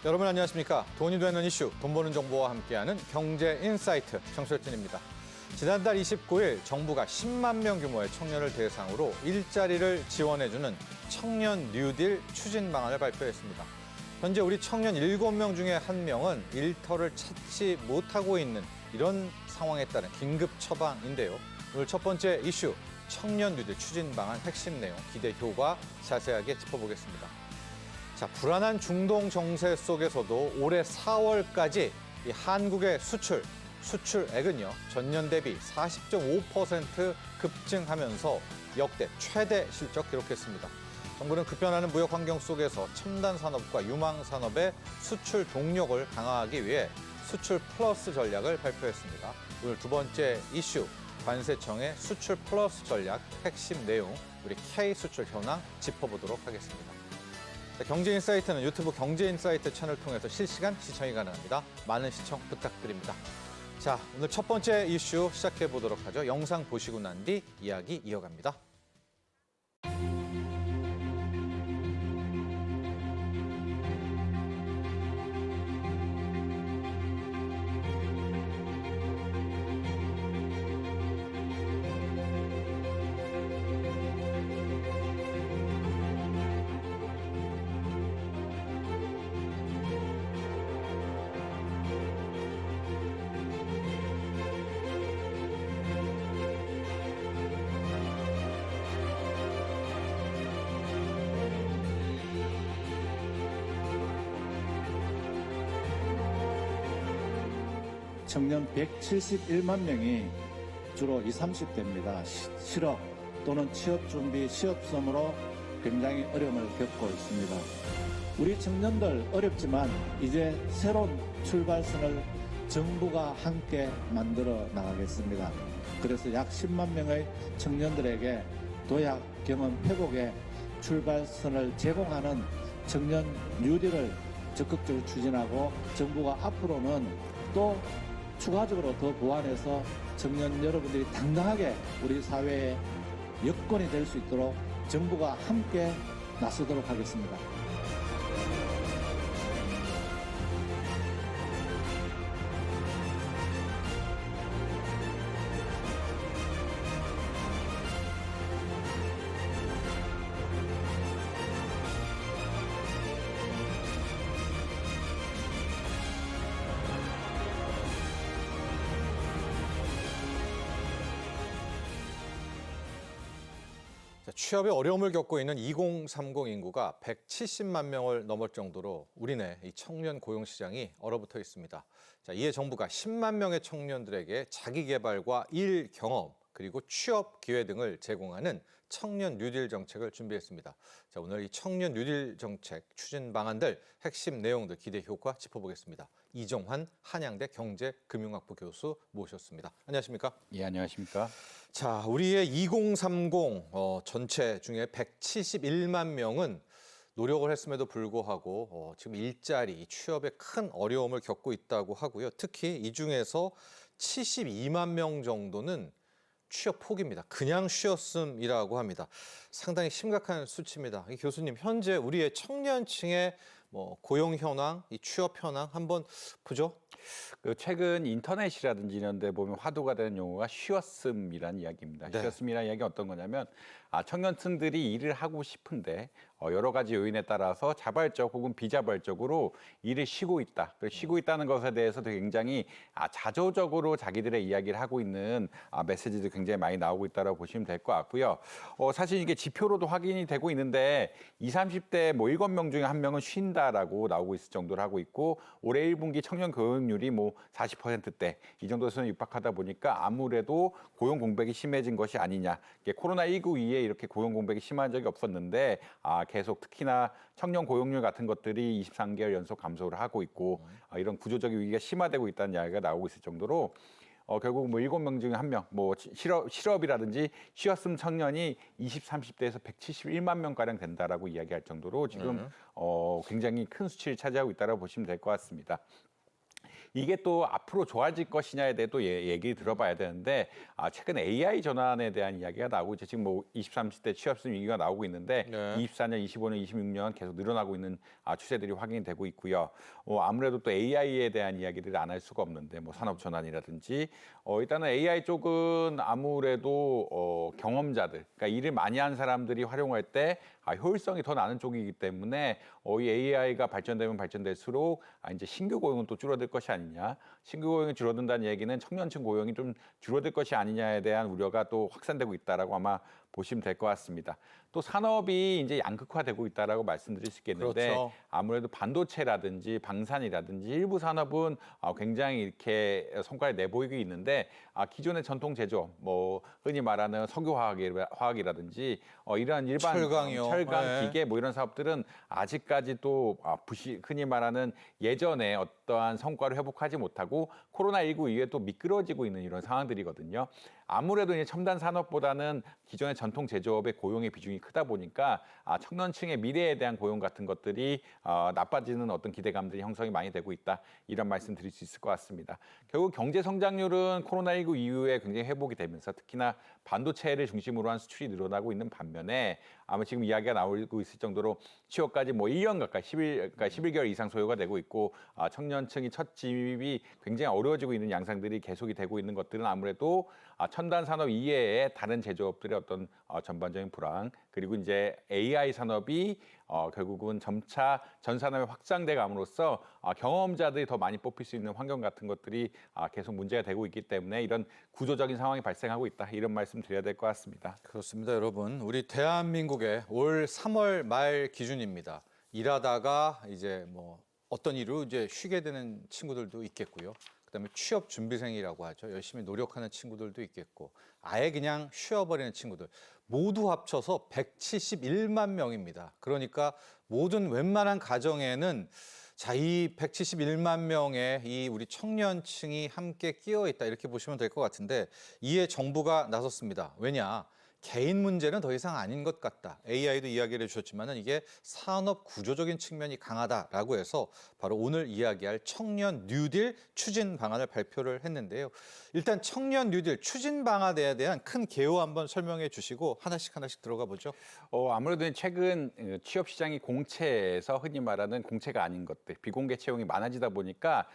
여러분 안녕하십니까? 돈이 되는 이슈, 돈 버는 정보와 함께하는 경제인사이트 정철진입니다. 지난달 29일 정부가 10만 명 규모의 청년을 대상으로 일자리를 지원해주는 청년 뉴딜 추진 방안을 발표했습니다. 현재 우리 청년 7명 중에 1명은 일터를 찾지 못하고 있는 이런 상황에 따른 긴급 처방인데요. 오늘 첫 번째 이슈, 청년 뉴딜 추진 방안 핵심 내용, 기대 효과 자세하게 짚어보겠습니다. 자, 불안한 중동 정세 속에서도 올해 4월까지 이 한국의 수출액은요, 전년 대비 40.5% 급증하면서 역대 최대 실적 기록했습니다. 정부는 급변하는 무역 환경 속에서 첨단 산업과 유망 산업의 수출 동력을 강화하기 위해 수출 플러스 전략을 발표했습니다. 오늘 두 번째 이슈, 관세청의 수출 플러스 전략 핵심 내용, 우리 K수출 현황 짚어보도록 하겠습니다. 경제인사이트는 유튜브 경제인사이트 채널 통해서 실시간 시청이 가능합니다. 많은 시청 부탁드립니다. 자, 오늘 첫 번째 이슈 시작해 보도록 하죠. 영상 보시고 난 뒤 이야기 이어갑니다. 청년 171만 명이 주로 20, 30대입니다. 실업 또는 취업 준비, 시업섬으로 굉장히 어려움을 겪고 있습니다. 우리 청년들 어렵지만 이제 새로운 출발선을 정부가 함께 만들어 나가겠습니다. 그래서 약 10만 명의 청년들에게 도약, 경험, 회복의 출발선을 제공하는 청년 뉴딜을 적극적으로 추진하고 정부가 앞으로는 또 추가적으로 더 보완해서 청년 여러분들이 당당하게 우리 사회의 여건이 될 수 있도록 정부가 함께 나서도록 하겠습니다. 취업에 어려움을 겪고 있는 2030 인구가 170만 명을 넘을 정도로 우리네 이 청년 고용 시장이 얼어붙어 있습니다. 자, 이에 정부가 10만 명의 청년들에게 자기 개발과 일 경험 그리고 취업 기회 등을 제공하는 청년 뉴딜 정책을 준비했습니다. 자, 오늘 이 청년 뉴딜 정책 추진 방안들 핵심 내용들 기대 효과 짚어보겠습니다. 이정환 한양대 경제금융학부 교수 모셨습니다. 안녕하십니까? 예, 안녕하십니까? 자, 우리의 2030 전체 중에 171만 명은 노력을 했음에도 불구하고 지금 일자리, 취업에 큰 어려움을 겪고 있다고 하고요. 특히 이 중에서 72만 명 정도는 취업 포기입니다. 그냥 쉬었음이라고 합니다. 상당히 심각한 수치입니다. 교수님, 현재 우리의 청년층의 고용 현황, 이 취업 현황 한번 보죠. 최근 인터넷이라든지 이런 데 보면 화두가 되는 용어가 쉬었음이라는 이야기입니다. 네. 쉬었음이라는 이야기가 어떤 거냐면 청년층들이 일을 하고 싶은데 여러 가지 요인에 따라서 자발적 혹은 비자발적으로 일을 쉬고 있다. 쉬고 있다는 것에 대해서도 굉장히 자조적으로 자기들의 이야기를 하고 있는 메시지도 굉장히 많이 나오고 있다고 보시면 될 것 같고요. 사실 이게 지표로도 확인이 되고 있는데 20, 30대 7명 중에 1명은 쉰다라고 나오고 있을 정도로 하고 있고 올해 1분기 청년 고용률이 40%대 이 정도에서는 육박하다 보니까 아무래도 고용 공백이 심해진 것이 아니냐. 코로나19 이후에 이렇게 고용 공백이 심한 적이 없었는데 계속 특히나 청년 고용률 같은 것들이 23개월 연속 감소를 하고 있고 이런 구조적인 위기가 심화되고 있다는 이야기가 나오고 있을 정도로 결국 7명 중에 1명, 실업이라든지 쉬었음 청년이 20, 30대에서 171만 명가량 된다라고 이야기할 정도로 지금 굉장히 큰 수치를 차지하고 있다고 보시면 될 것 같습니다. 이게 또 앞으로 좋아질 것이냐에 대해 또 얘기 들어봐야 되는데 최근 AI 전환에 대한 이야기가 나오고 이제 지금 뭐 20, 30대 취업수 위기가 나오고 있는데 네. 24년, 25년, 26년 계속 늘어나고 있는 추세들이 확인이 되고 있고요. 아무래도 또 AI에 대한 이야기들을 안 할 수가 없는데 뭐 산업 전환이라든지 일단은 AI 쪽은 아무래도 경험자들, 그러니까 일을 많이 한 사람들이 활용할 때 효율성이 더 나는 쪽이기 때문에 이 AI가 발전되면 발전될수록 이제 신규 고용은 또 줄어들 것이 아니냐. 신규 고용이 줄어든다는 얘기는 청년층 고용이 좀 줄어들 것이 아니냐에 대한 우려가 또 확산되고 있다라고 아마 보시면 될 것 같습니다. 또 산업이 이제 양극화되고 있다라고 말씀드릴 수 있겠는데 그렇죠. 아무래도 반도체라든지 방산이라든지 일부 산업은 굉장히 이렇게 성과를 내보이고 있는데 기존의 전통 제조업, 뭐 흔히 말하는 석유화학이라든지 이러한 일반 철강이요. 철강, 네. 기계 뭐 이런 사업들은 아직까지 또 흔히 말하는 예전에 어떠한 성과를 회복하지 못하고 코로나19 이후에 또 미끄러지고 있는 이런 상황들이거든요. 아무래도 이제 첨단 산업보다는 기존의 전통 제조업의 고용의 비중이 크다 보니까 청년층의 미래에 대한 고용 같은 것들이 나빠지는 어떤 기대감들이 형성이 많이 되고 있다. 이런 말씀 드릴 수 있을 것 같습니다. 결국 경제 성장률은 코로나19 이후에 굉장히 회복이 되면서 특히나 반도체를 중심으로 한 수출이 늘어나고 있는 반면에 아마 지금 이야기가 나오고 있을 정도로 취업까지 뭐 1년 가까이 11개월 이상 소요가 되고 있고 청년층이 첫 진입이 굉장히 어려워지고 있는 양상들이 계속이 되고 있는 것들은 아무래도 첨단 산업 이외에 다른 제조업들의 어떤 전반적인 불황 그리고 이제 AI 산업이 결국은 점차 전 산업에 확장돼 감으로써 경험자들이 더 많이 뽑힐 수 있는 환경 같은 것들이 계속 문제가 되고 있기 때문에 이런 구조적인 상황이 발생하고 있다 이런 말씀 드려야 될 것 같습니다. 그렇습니다, 여러분. 우리 대한민국의 올 3월 말 기준입니다. 일하다가 이제 뭐 어떤 이유로 이제 쉬게 되는 친구들도 있겠고요. 그다음에 취업 준비생이라고 하죠. 열심히 노력하는 친구들도 있겠고 아예 그냥 쉬어버리는 친구들 모두 합쳐서 171만 명입니다. 그러니까 모든 웬만한 가정에는 자, 이 171만 명의 이 우리 청년층이 함께 끼어 있다 이렇게 보시면 될 것 같은데 이에 정부가 나섰습니다. 왜냐? 개인 문제는 더 이상 아닌 것 같다. AI도 이야기를 해주셨지만 이게 산업 구조적인 측면이 강하다라고 해서 바로 오늘 이야기할 청년 뉴딜 추진 방안을 발표를 했는데요. 일단 청년 뉴딜 추진 방안에 대한 큰 개요 한번 설명해 주시고 하나씩 들어가 보죠. 아무래도 최근 취업 시장이 공채에서 흔히 말하는 공채가 아닌 것들, 비공개 채용이 많아지다 보니까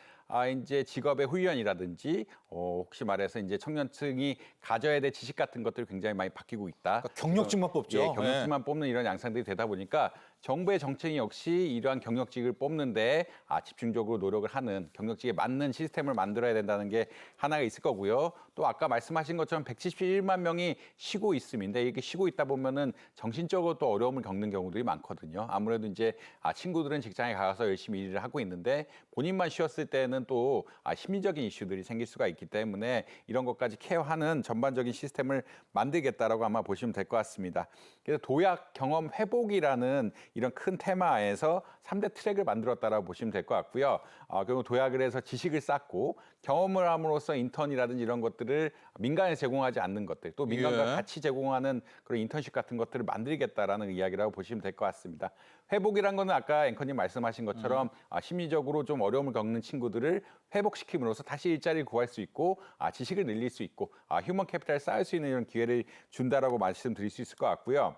이제 직업의 훈련이라든지 혹시 말해서 이제 청년층이 가져야 될 지식 같은 것들이 굉장히 많이 바뀌고 있다. 그러니까 경력직만 뽑죠. 예, 경력직만 뽑는 이런 양상들이 되다 보니까 정부의 정책이 역시 이러한 경력직을 뽑는데 집중적으로 노력을 하는 경력직에 맞는 시스템을 만들어야 된다는 게 하나가 있을 거고요. 또 아까 말씀하신 것처럼 171만 명이 쉬고 있음인데 이게 쉬고 있다 보면은 정신적으로 또 어려움을 겪는 경우들이 많거든요. 아무래도 이제 친구들은 직장에 가서 열심히 일을 하고 있는데 본인만 쉬었을 때는 또 심리적인 이슈들이 생길 수가 있기 때문에 이런 것까지 케어하는 전반적인 시스템을 만들겠다라고 아마 보시면 될 것 같습니다. 그래서 도약 경험 회복이라는 이런 큰 테마에서 3대 트랙을 만들었다라고 보시면 될 것 같고요. 결국 도약을 해서 지식을 쌓고 경험을 함으로써 인턴이라든지 이런 것들을 민간에 제공하지 않는 것들, 또 민간과 예. 같이 제공하는 그런 인턴십 같은 것들을 만들겠다라는 이야기라고 보시면 될 것 같습니다. 회복이란 거는 아까 앵커님 말씀하신 것처럼 심리적으로 좀 어려움을 겪는 친구들을 회복시킴으로써 다시 일자리를 구할 수 있고 지식을 늘릴 수 있고 휴먼 캐피탈을 쌓을 수 있는 이런 기회를 준다라고 말씀드릴 수 있을 것 같고요.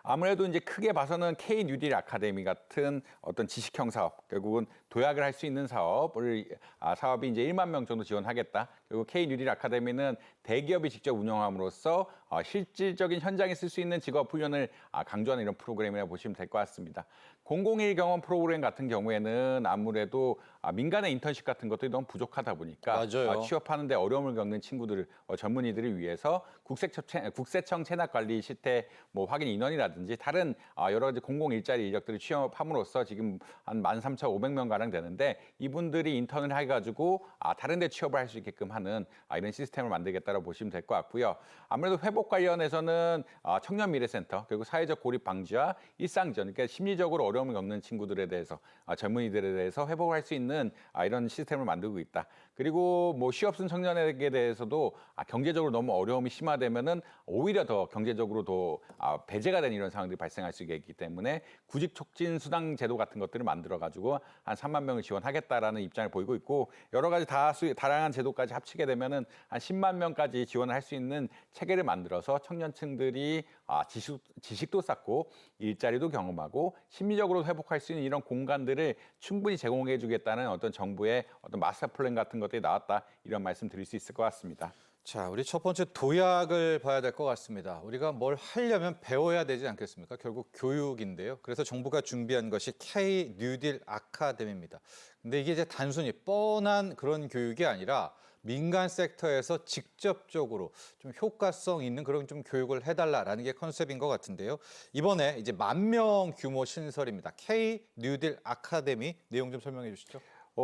아무래도 이제 크게 봐서는 K 뉴딜 아카데미 같은 어떤 지식형 사업, 결국은 도약을 할 수 있는 사업이 이제 1만 명 정도 지원하겠다. 그리고 K 뉴딜 아카데미는 대기업이 직접 운영함으로써 실질적인 현장에 쓸 수 있는 직업 훈련을 강조하는 이런 프로그램이라고 보시면 될 것 같습니다. 001 경험 프로그램 같은 경우에는 아무래도 민간의 인턴십 같은 것들이 너무 부족하다 보니까 맞아요. 취업하는 데 어려움을 겪는 친구들, 전문의들을 위해서 국세청 체납 관리 실태 뭐 확인 인원이라든지 다른 여러 가지 공공 일자리 인력들을 취업함으로써 지금 한 13,500명 가량 되는데 이분들이 인턴을 해가지고 다른 데 취업을 할 수 있게끔 하는 이런 시스템을 만들겠다고 하겠다고 보시면 될 것 같고요. 아무래도 회복 관련해서는 청년 미래센터 그리고 사회적 고립 방지와 일상전, 그러니까 심리적으로 어려움을 겪는 친구들에 대해서 젊은이들에 대해서 회복할 수 있는 이런 시스템을 만들고 있다. 그리고 뭐 취업순 청년에게 대해서도 경제적으로 너무 어려움이 심화되면은 오히려 더 경제적으로 더 배제가 되는 이런 상황들이 발생할 수 있기 때문에 구직 촉진 수당 제도 같은 것들을 만들어 가지고 한 3만 명을 지원하겠다라는 입장을 보이고 있고 여러 가지 다양한 제도까지 합치게 되면은 한 10만 명까지 지원을 할 수 있는 체계를 만들어서 청년층들이 지식도 쌓고 일자리도 경험하고 심리적으로 회복할 수 있는 이런 공간들을 충분히 제공해 주겠다는 어떤 정부의 어떤 마스터 플랜 같은 것들이 나왔다 이런 말씀 드릴 수 있을 것 같습니다. 자, 우리 첫 번째 도약을 봐야 될 것 같습니다. 우리가 뭘 하려면 배워야 되지 않겠습니까? 결국 교육인데요. 그래서 정부가 준비한 것이 K 뉴딜 아카데미입니다. 근데 이게 이제 단순히 뻔한 그런 교육이 아니라 민간 섹터에서 직접적으로 좀 효과성 있는 그런 좀 교육을 해달라라는 게 컨셉인 것 같은데요. 이번에 이제 10,000명 규모 신설입니다. K 뉴딜 아카데미 내용 좀 설명해 주시죠.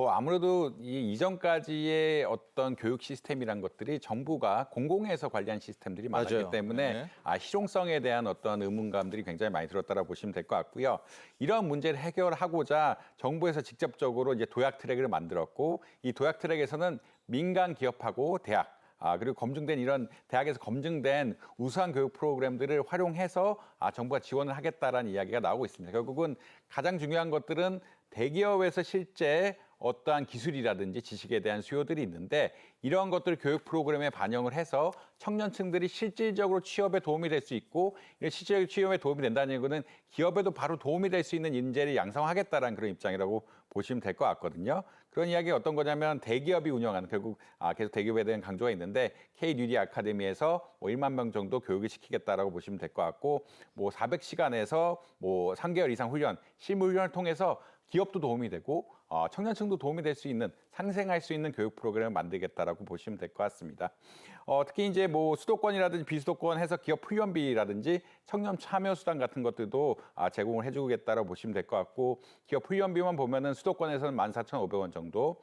아무래도 이전까지의 어떤 교육 시스템이란 것들이 정부가 공공에서 관리한 시스템들이 많았기 맞아요. 때문에 네. 실용성에 대한 어떤 의문감들이 굉장히 많이 들었다고 보시면 될 것 같고요. 이런 문제를 해결하고자 정부에서 직접적으로 이제 도약 트랙을 만들었고 이 도약 트랙에서는 민간 기업하고 대학 그리고 검증된 이런 대학에서 검증된 우수한 교육 프로그램들을 활용해서 정부가 지원을 하겠다라는 이야기가 나오고 있습니다. 결국은 가장 중요한 것들은 대기업에서 실제 어떠한 기술이라든지 지식에 대한 수요들이 있는데 이런 것들을 교육 프로그램에 반영을 해서 청년층들이 실질적으로 취업에 도움이 될 수 있고 실질적으로 취업에 도움이 된다는 거는 기업에도 바로 도움이 될 수 있는 인재를 양성하겠다라는 그런 입장이라고 보시면 될 것 같거든요. 그런 이야기가 어떤 거냐면 대기업이 운영하는 결국 계속 대기업에 대한 강조가 있는데 K-뉴딜 아카데미에서 1만 명 정도 교육을 시키겠다라고 보시면 될 것 같고 400시간에서 3개월 이상 훈련, 실무 훈련을 통해서 기업도 도움이 되고 청년층도 도움이 될 수 있는 상생할 수 있는 교육 프로그램을 만들겠다라고 보시면 될 것 같습니다. 특히 이제 수도권이라든지 비수도권 해서 기업 훈련비라든지 청년 참여 수당 같은 것들도 제공을 해주겠다라고 보시면 될 것 같고 기업 훈련비만 보면은 수도권에서는 14,500원 정도.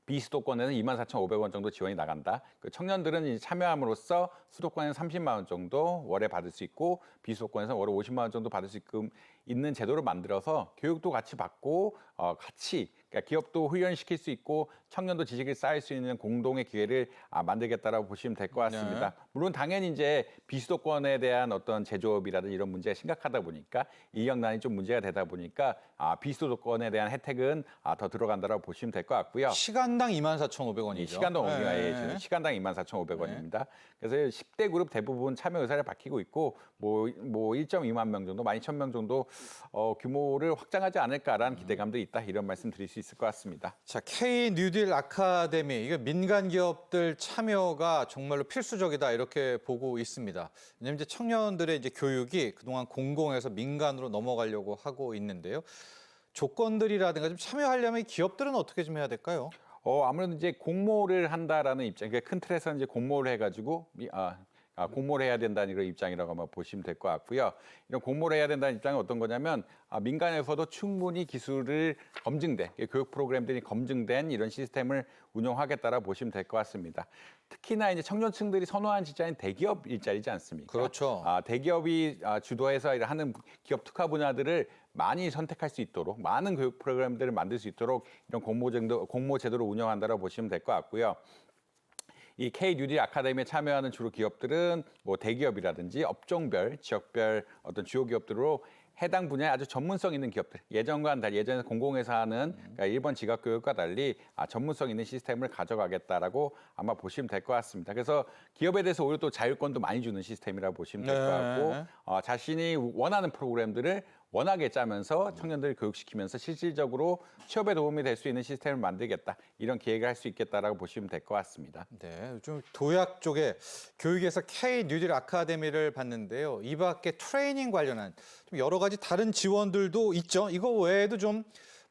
비수도권에는 24,500원 정도 지원이 나간다. 청년들은 이제 참여함으로써 수도권에는 30만 원 정도 월에 받을 수 있고 비수도권에서는 월에 50만 원 정도 받을 수 있는 제도를 만들어서 교육도 같이 받고 같이 그러니까 기업도 훈련시킬 수 있고 청년도 지식을 쌓을 수 있는 공동의 기회를 만들겠다라고 보시면 될 것 같습니다. 네. 물론 당연히 이제 비수도권에 대한 어떤 제조업이라든지 이런 문제가 심각하다 보니까 인력난이 좀 문제가 되다 보니까 비수도권에 대한 혜택은 더 들어간다라고 보시면 될 것 같고요. 시간당 24,500원이죠. 시간당 24,500원입니다. 그래서 10대 그룹 대부분 참여 의사를 밝히고 있고 1.2만 명 정도, 12,000명 정도 규모를 확장하지 않을까라는 기대감도 있다. 이런 말씀 드릴 수 있을 것 같습니다. 자, K 뉴딜 아카데미 이거 민간 기업들 참여가 정말로 필수적이다 이렇게 보고 있습니다. 왜냐하면 이제 청년들의 이제 교육이 그동안 공공에서 민간으로 넘어가려고 하고 있는데요. 조건들이라든가 좀 참여하려면 기업들은 어떻게 좀 해야 될까요? 아무래도 이제 공모를 한다라는 입장, 그러니까 큰 틀에서 이제 공모를 해가지고 공모를 해야 된다는 그런 입장이라고 아마 보시면 될 것 같고요. 이런 공모를 해야 된다는 입장은 어떤 거냐면 민간에서도 충분히 기술을 검증된 교육 프로그램들이 검증된 이런 시스템을 운영하겠다라고 보시면 될 것 같습니다. 특히나 이제 청년층들이 선호하는 직장인 대기업 일자리지 않습니까? 그렇죠. 대기업이 주도해서 하는 기업 특화 분야들을 많이 선택할 수 있도록 많은 교육 프로그램들을 만들 수 있도록 이런 공모 제도를 운영한다고 보시면 될 것 같고요. 이 K-뉴딜 아카데미에 참여하는 주로 기업들은 대기업이라든지 업종별, 지역별 어떤 주요 기업들로 해당 분야에 아주 전문성 있는 기업들, 예전과는 달리 예전에 공공에서 하는 그러니까 일본 지각교육과 달리 전문성 있는 시스템을 가져가겠다라고 아마 보시면 될 것 같습니다. 그래서 기업에 대해서 오히려 또 자율권도 많이 주는 시스템이라고 보시면 될 것 같고 자신이 원하는 프로그램들을 원하게 짜면서 청년들을 교육시키면서 실질적으로 취업에 도움이 될 수 있는 시스템을 만들겠다. 이런 계획을 할 수 있겠다라고 보시면 될 것 같습니다. 네, 좀 도약 쪽에 교육에서 K 뉴딜 아카데미를 봤는데요. 이 밖에 트레이닝 관련한 좀 여러 가지 다른 지원들도 있죠. 이거 외에도 좀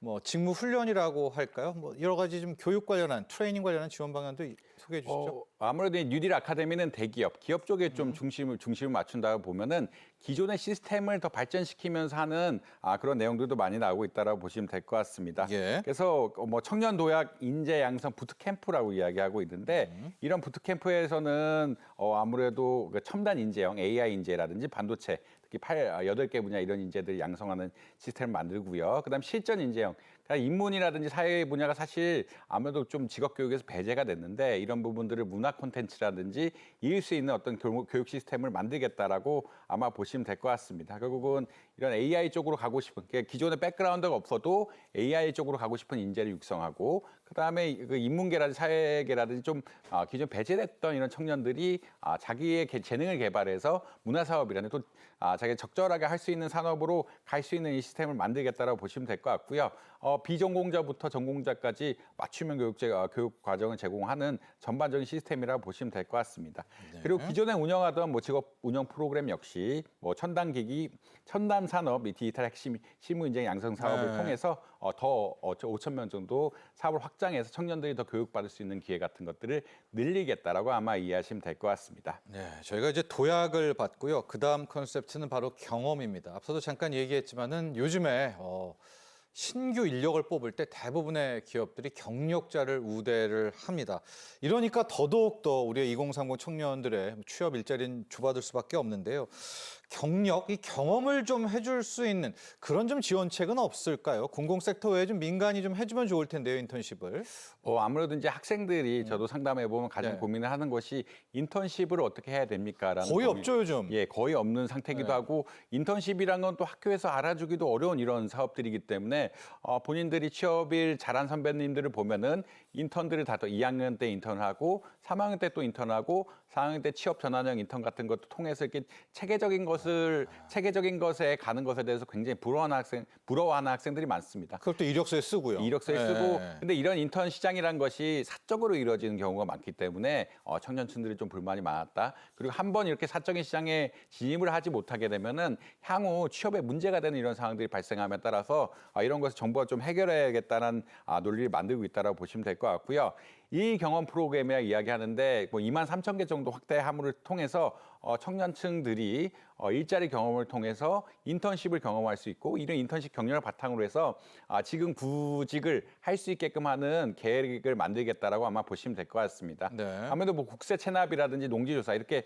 뭐 직무 훈련이라고 할까요? 뭐 여러 가지 좀 교육 관련한 트레이닝 관련한 지원 방안도 소개해 주시죠. 아무래도 이 뉴딜 아카데미는 대기업, 기업 쪽에 좀 중심을 맞춘다고 보면은 기존의 시스템을 더 발전시키면서 하는 그런 내용들도 많이 나오고 있다라고 보시면 될 것 같습니다. 예. 그래서 뭐 청년 도약 인재 양성 부트 캠프라고 이야기하고 있는데 이런 부트 캠프에서는 아무래도 그 첨단 인재형 AI 인재라든지 반도체 특히 8개 분야 이런 인재들 양성하는 시스템을 만들고요. 그다음 실전 인재형 그러니까 인문이라든지 사회 분야가 사실 아무래도 좀 직업 교육에서 배제가 됐는데 이런 부분들을 문화 콘텐츠라든지 이을 수 있는 어떤 교육 시스템을 만들겠다라고 아마 보시면 될 것 같습니다. 결국은 이런 AI 쪽으로 가고 싶은 기존의 백그라운드가 없어도 AI 쪽으로 가고 싶은 인재를 육성하고 그다음에 그 인문계라든지 사회계라든지 좀 기존 배제됐던 이런 청년들이 자기의 재능을 개발해서 문화사업이라는 또 자기가 적절하게 할 수 있는 산업으로 갈 수 있는 이 시스템을 만들겠다라고 보시면 될 것 같고요. 비전공자부터 전공자까지 맞춤형 교육 과정을 제공하는 전반적인 시스템이라고 보시면 될 것 같습니다. 네. 그리고 기존에 운영하던 뭐 직업 운영 프로그램 역시 뭐 첨단 기기, 첨단 산업, 디지털 핵심 실무 인재 양성 사업을 네. 통해서 더 5천 명 정도 사업을 확장해서 청년들이 더 교육받을 수 있는 기회 같은 것들을 늘리겠다라고 아마 이해하시면 될 것 같습니다. 네, 저희가 이제 도약을 받고요. 그 다음 컨셉트는 바로 경험입니다. 앞서도 잠깐 얘기했지만은 요즘에 신규 인력을 뽑을 때 대부분의 기업들이 경력자를 우대를 합니다. 이러니까 더더욱 더 우리의 2030 청년들의 취업 일자리는 좁아들 수밖에 없는데요. 이 경험을 좀 해줄 수 있는 그런 좀 지원책은 없을까요? 공공섹터 외에 좀 민간이 좀 해주면 좋을 텐데요, 인턴십을. 아무래도 이제 학생들이 저도 상담해 보면 가장 네. 고민을 하는 것이 인턴십을 어떻게 해야 됩니까라는 거의 고민. 없죠, 요즘. 예, 거의 없는 상태이기도 네. 하고 인턴십이란 건 또 학교에서 알아주기도 어려운 이런 사업들이기 때문에 본인들이 취업일 잘한 선배님들을 보면은 인턴들을 다 2학년 때 인턴하고 3학년 때 또 인턴하고 4학년 때 취업 전환형 인턴 같은 것도 통해서 이렇게 체계적인 것에 가는 것에 대해서 굉장히 부러워하는 학생들이 많습니다. 그것도 이력서에 쓰고요. 이력서에 네. 쓰고 근데 이런 인턴 시장이란 것이 사적으로 이루어지는 경우가 많기 때문에 청년층들이 좀 불만이 많았다. 그리고 한번 이렇게 사적인 시장에 진입을 하지 못하게 되면은 향후 취업에 문제가 되는 이런 상황들이 발생함에 따라서 이런 것을 정부가 좀 해결해야겠다는 논리를 만들고 있다라고 보시면 될 것 같고요. 이 경험 프로그램이라 이야기하는데 뭐 2만 3천 개 정도 확대함을 통해서 청년층들이 일자리 경험을 통해서 인턴십을 경험할 수 있고 이런 인턴십 경력을 바탕으로 해서 지금 구직을 할 수 있게끔 하는 계획을 만들겠다라고 아마 보시면 될 것 같습니다. 네. 아무래도 뭐 국세 체납이라든지 농지조사 이렇게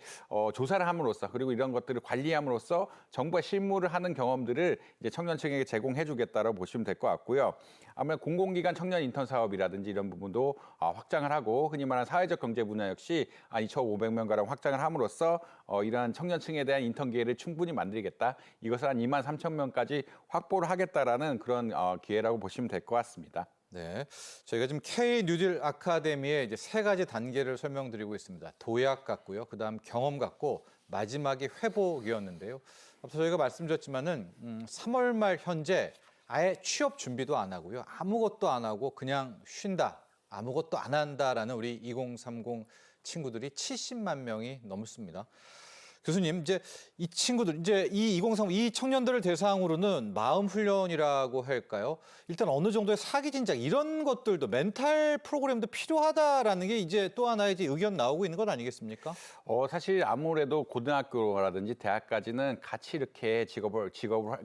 조사를 함으로써 그리고 이런 것들을 관리함으로써 정부가 실무를 하는 경험들을 이제 청년층에게 제공해주겠다라고 보시면 될 것 같고요. 아무래도 공공기관 청년 인턴 사업이라든지 이런 부분도 확장을 하고 흔히 말하는 사회적 경제 분야 역시 2,500명가량 확장을 함으로써 이러한 청년층에 대한 인턴 기회를 충분히 만들겠다. 이것을 한 2만 3천 명까지 확보를 하겠다라는 그런 기회라고 보시면 될 것 같습니다. 네, 저희가 지금 K 뉴딜 아카데미의 이제 3가지 단계를 설명드리고 있습니다. 도약 같고요, 그다음 경험 같고 마지막이 회복이었는데요. 앞서 저희가 말씀드렸지만은 3월 말 현재 아예 취업 준비도 안 하고요, 아무것도 안 하고 그냥 쉰다, 아무것도 안 한다라는 우리 2030 친구들이 70만 명이 넘습니다. 교수님, 이제 이 친구들, 이제 이 2030, 이 청년들을 대상으로는 마음 훈련이라고 할까요? 일단 어느 정도의 사기 진작 이런 것들도 멘탈 프로그램도 필요하다라는 게 이제 또 하나의 이제 의견 나오고 있는 것 아니겠습니까? 사실 아무래도 고등학교라든지 대학까지는 같이 이렇게 직업을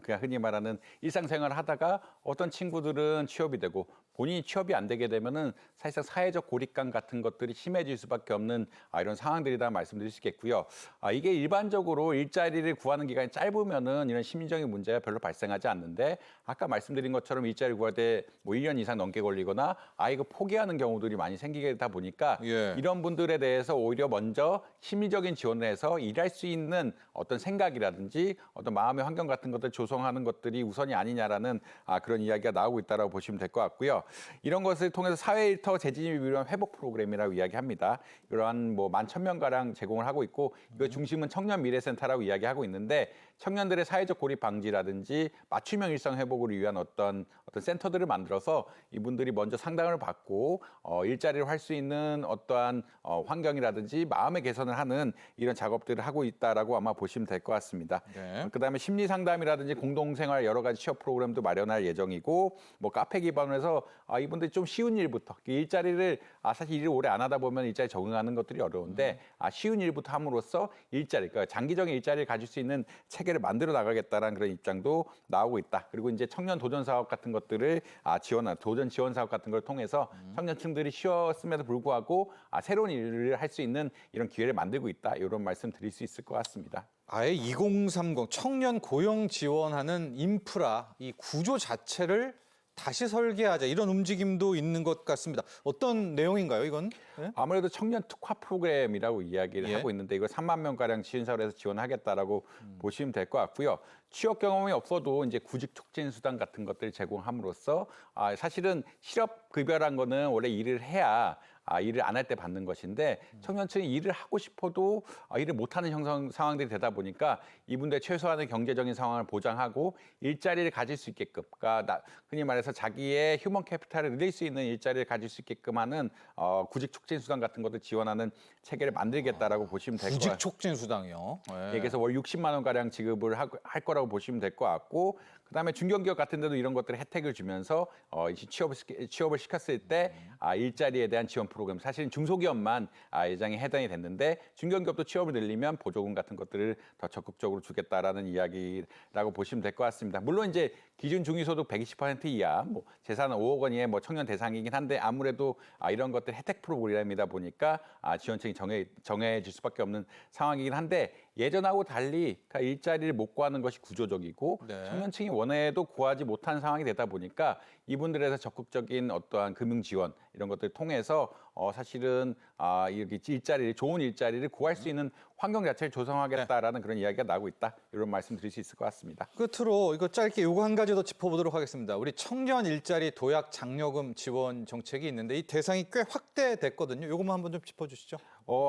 그냥 흔히 말하는 일상생활을 하다가 어떤 친구들은 취업이 되고 본인이 취업이 안 되게 되면은 사실상 사회적 고립감 같은 것들이 심해질 수밖에 없는 이런 상황들이다 말씀드릴 수 있겠고요. 이게 일반적으로 일자리를 구하는 기간이 짧으면은 이런 심리적인 문제가 별로 발생하지 않는데 아까 말씀드린 것처럼 일자리를 구할 때 뭐 1년 이상 넘게 걸리거나 이거 포기하는 경우들이 많이 생기게 되다 보니까 예. 이런 분들에 대해서 오히려 먼저 심리적인 지원을 해서 일할 수 있는 어떤 생각이라든지 어떤 마음의 환경 같은 것들 조성하는 것들이 우선이 아니냐라는 그런 이야기가 나오고 있다라고 보시면 될 것 같고요. 이런 것을 통해서 사회 일터 재진입을 위한 회복 프로그램이라고 이야기합니다. 이러한 뭐 11,000명 가량 제공을 하고 있고 이거 중심은 청년 미래센터라고 이야기하고 있는데 청년들의 사회적 고립 방지라든지 맞춤형 일상 회복을 위한 어떤 센터들을 만들어서 이분들이 먼저 상담을 받고 일자리를 할 수 있는 어떠한 환경이라든지 마음의 개선을 하는 이런 작업들을 하고 있다라고 아마 보시면 될 것 같습니다. 네. 그다음에 심리 상담이라든지 공동생활 여러 가지 취업 프로그램도 마련할 예정이고 뭐 카페 기반으로 해서 이분들이 좀 쉬운 일부터 일자리를 사실 일을 오래 안 하다 보면 일자리 적응하는 것들이 어려운데 쉬운 일부터 함으로써 일자리, 그러니까 장기적인 일자리를 가질 수 있는 체계를 만들어 나가겠다라는 그런 입장도 나오고 있다. 그리고 이제 청년 도전 사업 같은 것들을 도전 지원 사업 같은 걸 통해서 청년층들이 쉬었음에도 불구하고 새로운 일을 할 수 있는 이런 기회를 만들고 있다. 이런 말씀 드릴 수 있을 것 같습니다. 아예 2030 청년 고용 지원하는 인프라 이 구조 자체를 다시 설계하자 이런 움직임도 있는 것 같습니다. 어떤 내용인가요, 이건? 네? 아무래도 청년 특화 프로그램이라고 이야기를 예. 하고 있는데 이거 3만 명가량 지원사로 해서 지원하겠다라고 보시면 될 것 같고요. 취업 경험이 없어도 이제 구직 촉진 수당 같은 것들을 제공함으로써 사실은 실업급여란 거는 원래 일을 해야 일을 안 할 때 받는 것인데 청년층이 일을 하고 싶어도 일을 못하는 상황들이 되다 보니까 이분들 최소한의 경제적인 상황을 보장하고 일자리를 가질 수 있게끔, 그러니까 흔히 말해서 자기의 휴먼 캐피탈을 늘릴 수 있는 일자리를 가질 수 있게끔 하는 구직 촉진 수당 같은 것을 지원하는 체계를 만들겠다라고 보시면 될 것 같아요. 구직 촉진 수당이요. 네. 그래서 월 60만 원 가량 지급을 할 거라고 보시면 될 것 같고, 그다음에 중견기업 같은 데도 이런 것들을 혜택을 주면서 취업을 시켰을 때 일자리에 대한 지원 프로그램, 사실은 중소기업만 예정에 해당이 됐는데 중견기업도 취업을 늘리면 보조금 같은 것들을 더 적극적으로 주겠다라는 이야기라고 보시면 될 것 같습니다. 물론 이제 기준 중위소득 120% 이하, 뭐 재산은 5억 원 이하의 뭐 청년 대상이긴 한데 아무래도 이런 것들 혜택 프로그램이다 보니까 지원층이 정해질 수밖에 없는 상황이긴 한데, 예전하고 달리 일자리를 못 구하는 것이 구조적이고 네. 청년층이 원해도 구하지 못한 상황이 되다 보니까 이분들에서 적극적인 어떠한 금융 지원 이런 것들을 통해서 사실은 이렇게 좋은 일자리를 구할 수 있는 환경 자체를 조성하겠다라는 그런 이야기가 나오고 있다. 이런 말씀 드릴 수 있을 것 같습니다. 끝으로 이거 짧게 요거 한 가지 더 짚어보도록 하겠습니다. 우리 청년 일자리 도약 장려금 지원 정책이 있는데 이 대상이 꽤 확대됐거든요. 요것만 한번 좀 짚어주시죠.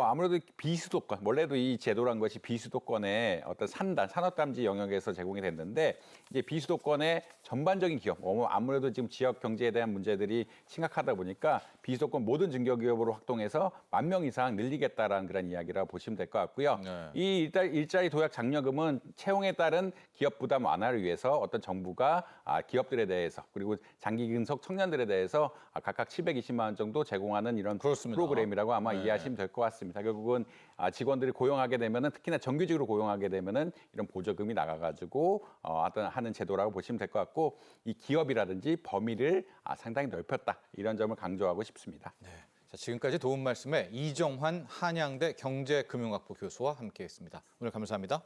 아무래도 비수도권, 원래도 이 제도란 것이 비수도권의 어떤 산업감지 영역에서 제공이 됐는데, 이제 비수도권의 전반적인 기업, 아무래도 지금 지역 경제에 대한 문제들이 심각하다 보니까 비수도권 모든 중견기업으로 확동해서 10,000명 이상 늘리겠다라는 그런 이야기라고 보시면 될 것 같고요. 네. 이 일자리 도약 장려금은 채용에 따른 기업 부담 완화를 위해서 어떤 정부가 기업들에 대해서 그리고 장기 근속 청년들에 대해서 각각 720만 원 정도 제공하는 이런 그렇습니다. 프로그램이라고 아마 네. 이해하시면 될 것 같습니다. 결국은 직원들이 고용하게 되면은, 특히나 정규직으로 고용하게 되면은 이런 보조금이 나가가지고 하는 제도라고 보시면 될 것 같고, 이 기업이라든지 범위를 상당히 넓혔다, 이런 점을 강조하고 싶습니다. 네. 자, 지금까지 도움 말씀에 이정환 한양대 경제금융학부 교수와 함께했습니다. 오늘 감사합니다.